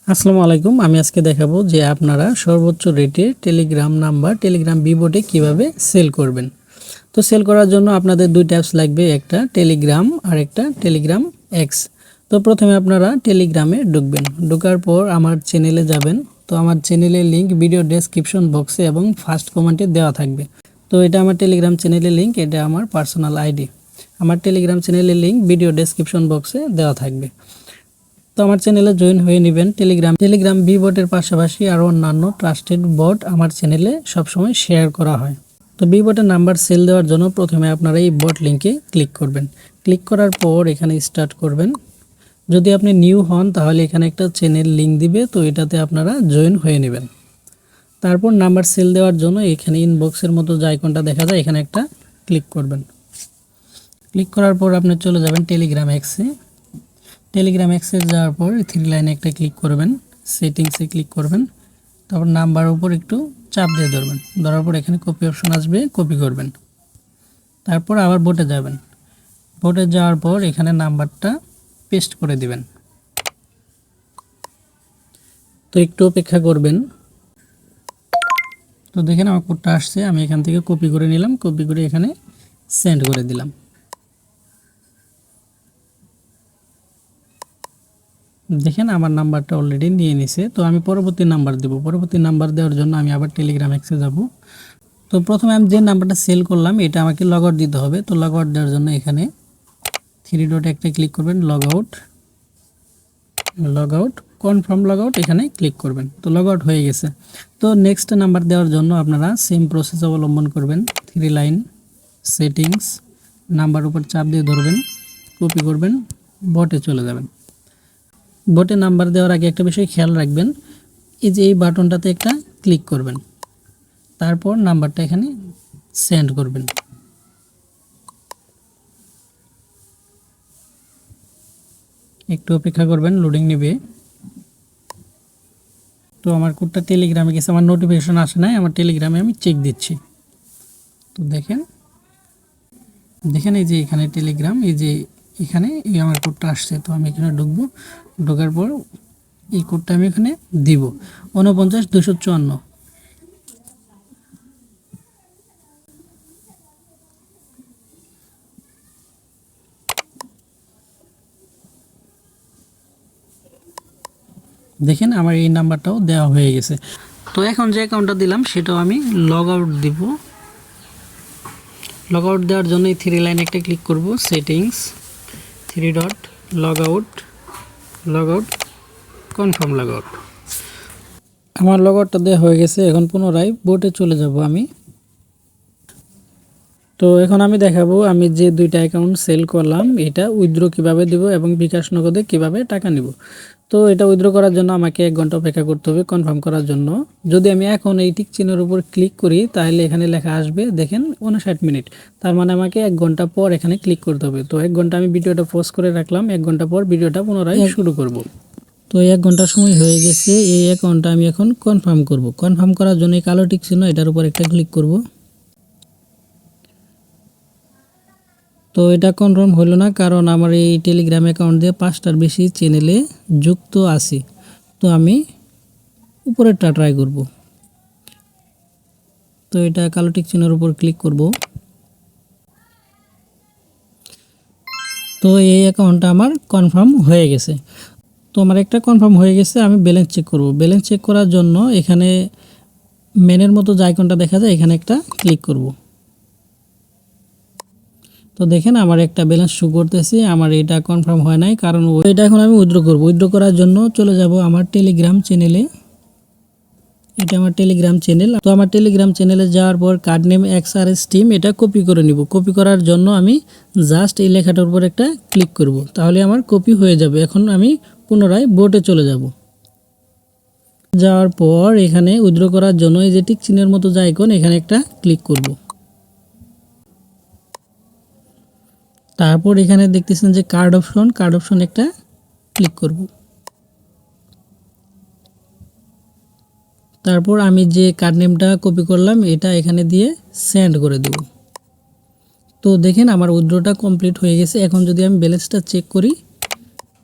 আসসালামু আলাইকুম। আমি আজকে দেখাবো যে আপনারা সর্বোচ্চ রেটে টেলিগ্রাম নাম্বার টেলিগ্রাম বিবোটে কিভাবে সেল করবেন। তো সেল করার জন্য আপনাদের দুইটা অ্যাপস লাগবে, একটা টেলিগ্রাম আর একটা টেলিগ্রাম এক্স। তো প্রথমে আপনারা টেলিগ্রামে ঢুকবেন, ঢোকার পর আমার চ্যানেলে যাবেন। তো আমার চ্যানেলের লিঙ্ক ভিডিও ডেসক্রিপশন বক্সে এবং ফার্স্ট কমেন্টে দেওয়া থাকবে। তো এটা আমার টেলিগ্রাম চ্যানেলের লিঙ্ক, এটা আমার পার্সোনাল আইডি। আমার টেলিগ্রাম চ্যানেলের লিঙ্ক ভিডিও ডেসক্রিপশন বক্সে দেওয়া থাকবে। তো আমার চ্যানেলে জয়েন হয়ে নেবেন। টেলিগ্রাম বি বটের পাশাপাশি আরও অন্যান্য ট্রাস্টেড বট আমার চ্যানেলে সবসময় শেয়ার করা হয়। তো বি বটের নাম্বার সেল দেওয়ার জন্য প্রথমে আপনারা এই বট লিঙ্কে ক্লিক করবেন। ক্লিক করার পর এখানে স্টার্ট করবেন। যদি আপনি নিউ হন তাহলে এখানে একটা চ্যানেল লিঙ্ক দিবে, তো এটাতে আপনারা জয়েন হয়ে নেবেন। তারপর নাম্বার সেল দেওয়ার জন্য এখানে ইনবক্সের মতো যে আইকনটা দেখা যায় এখানে একটা ক্লিক করবেন। ক্লিক করার পর আপনি চলে যাবেন টেলিগ্রাম এক্সে। টেলিগ্রাম অ্যাক্সেস যাওয়ার পর থ্রি লাইনে একটা ক্লিক করবেন, সেটিংসে ক্লিক করবেন, তারপর নাম্বার উপর একটু চাপ দিয়ে ধরবেন। ধরার পর এখানে কপি অপশন আসবে, কপি করবেন। তারপর আবার বোটে যাবেন। বোটে যাওয়ার পর এখানে নাম্বারটা পেস্ট করে দিবেন। তো একটু অপেক্ষা করবেন। তো দেখেন আমার কোডটা আসছে, আমি এখান থেকে কপি করে নিলাম, কপি করে এখানে সেন্ড করে দিলাম। দেখেন আমার নাম্বারটা অলরেডি নিয়ে নিছে। তো আমি পরবর্তী নাম্বার দেব। পরবর্তী নাম্বার দেওয়ার জন্য আমি আবার টেলিগ্রাম অ্যাক্সে যাব। তো প্রথমে আমি যে নাম্বারটা সেল করলাম এটা আমাকে লগ আউট দিতে হবে। তো লগ আউট দেওয়ার জন্য এখানে থ্রি ডট একটা ক্লিক করবেন, log out confirm log out এখানে ক্লিক করবেন। তো লগ আউট হয়ে গেছে। তো নেক্সট নাম্বার দেওয়ার জন্য আপনারা সেম প্রসেস অবলম্বন করবেন। থ্রি লাইন সেটিংস, নাম্বার উপর চাপ দিয়ে ধরবেন, কপি করবেন, বটে চলে যাবেন। বটে নাম্বার দেওয়ার আগে একটা বিষয় খেয়াল রাখবেন, এই যে এই বাটনটাতে একটা ক্লিক করবেন, তারপর নাম্বারটা এখানে সেন্ড করবেন। একটু অপেক্ষা করবেন, লোডিং নেবে। তো আমার কোডটা টেলিগ্রামে গেছে, আমার নোটিফিকেশন আসে নাই, আমার টেলিগ্রামে আমি চেক দিচ্ছি। তো দেখেন এই যে এখানে টেলিগ্রাম, এই যে এখানে এই আমার কোডটা আসছে। তো আমি এখানে ঢুকবো, ঢোকার পর এই কোডটা আমি এখানে দিব 49,254। দেখেন আমার এই নাম্বারটাও দেওয়া হয়ে গেছে। তো এখন যে অ্যাকাউন্টটা দিলাম সেটাও আমি লগ আউট দিব। লগ আউট দেওয়ার জন্য এই থ্রি লাইনে একটা ক্লিক করব, settings, three dot, log out confirm log out. আমার লগ আউটটা দেওয়া হয়ে গেছে। এখন পুনরায় বোটে চলে যাব আমি। তো এখন আমি দেখাবো আমি যে দুইটা অ্যাকাউন্ট সেল করলাম এটা উইথড্র কিভাবে দিব এবং বিকাশ নগদে কিভাবে টাকা নিব। তো এটা উইথড্র করার জন্য আমাকে 1 ঘন্টা অপেক্ষা করতে হবে কনফার্ম করার জন্য। যদি আমি এখন এই টিক চিহ্নের উপর ক্লিক করি তাহলে এখানে লেখা আসবে দেখেন 59 মিনিট, তার মানে আমাকে 1 ঘন্টা পর এখানে ক্লিক করতে হবে। তো 1 ঘন্টা আমি ভিডিওটা পজ করে রাখলাম, 1 ঘন্টা পর ভিডিওটা পুনরায় শুরু করব। তো 1 ঘন্টা সময় হয়ে গেছে। এই অ্যাকাউন্টটা আমি এখন কনফার্ম করব। কনফার্ম করার জন্য এই কালো টিক চিহ্ন এটার উপর একটা ক্লিক করব। তো এটা কনফার্ম হলো না, কারণ আমার এই টেলিগ্রাম অ্যাকাউন্ট দিয়ে 5টার বেশি চ্যানেলে যুক্ত আছি। তো আমি উপরেরটা ট্রাই করব। তো এটা কালো টিক চিহ্নের উপর ক্লিক করব। তো এই অ্যাকাউন্টটা আমার কনফার্ম হয়ে গেছে। তো আমার একটা কনফার্ম হয়ে গেছে। আমি ব্যালেন্স চেক করব। ব্যালেন্স চেক করার জন্য এখানে মেনের মতো যে আইকনটা দেখা যায় এখানে একটা ক্লিক করব। তো দেখেন আমার একটা ব্যালেন্স শো করতেছে, আমার এটা কনফার্ম হয় নাই, কারণ এটা এখন আমি উইথড্র করব। উইথড্র করার জন্য চলে যাব আমার টেলিগ্রাম চ্যানেলে। এটা আমার টেলিগ্রাম চ্যানেল। তো আমার টেলিগ্রাম চ্যানেলে যাওয়ার পর কার্ড নেম XRS টিম এটা কপি করে নিব। কপি করার জন্য আমি জাস্ট এই লেখাটার উপর একটা ক্লিক করব, তাহলে আমার কপি হয়ে যাবে। এখন আমি পুনরায় বোটে চলে যাব। যাওয়ার পর এখানে উইথড্র করার জন্য এই যে টিক চিহ্নের মতো যে আইকন এখানে একটা ক্লিক করব। তারপর এখানে দেখতেছেন যে কার্ড অপশন একটা ক্লিক করব। তারপর আমি যে কার্ড নেমটা কপি করলাম এটা এখানে দিয়ে সেন্ড করে দেব। তো দেখেন আমার উইথড্রটা কমপ্লিট হয়ে গেছে। এখন যদি আমি ব্যালেন্সটা চেক করি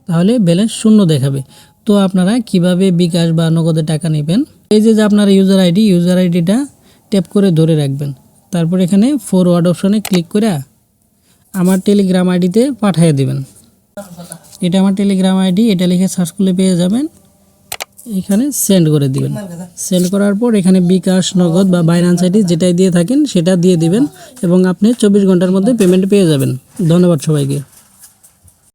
তাহলে ব্যালেন্স শূন্য দেখাবে। তো আপনারা কিভাবে বিকাশ বা নগদে টাকা নেবেন, এই যে আপনার ইউজার আইডিটা ট্যাপ করে ধরে রাখবেন। তারপর এখানে ফরওয়ার্ড অপশনে ক্লিক করে আমার টেলিগ্রাম আইডিতে পাঠিয়ে দিবেন। এটা আমার টেলিগ্রাম আইডি, এটা লিখে সার্চ করলে পেয়ে যাবেন। এখানে সেন্ড করে দিবেন। সেন্ড করার পর এখানে বিকাশ, নগদ বা বাইন্যান্স আইডি যেটাই দিয়ে থাকেন সেটা দিয়ে দিবেন এবং আপনি 24 ঘন্টার মধ্যে পেমেন্ট পেয়ে যাবেন। ধন্যবাদ সবাইকে।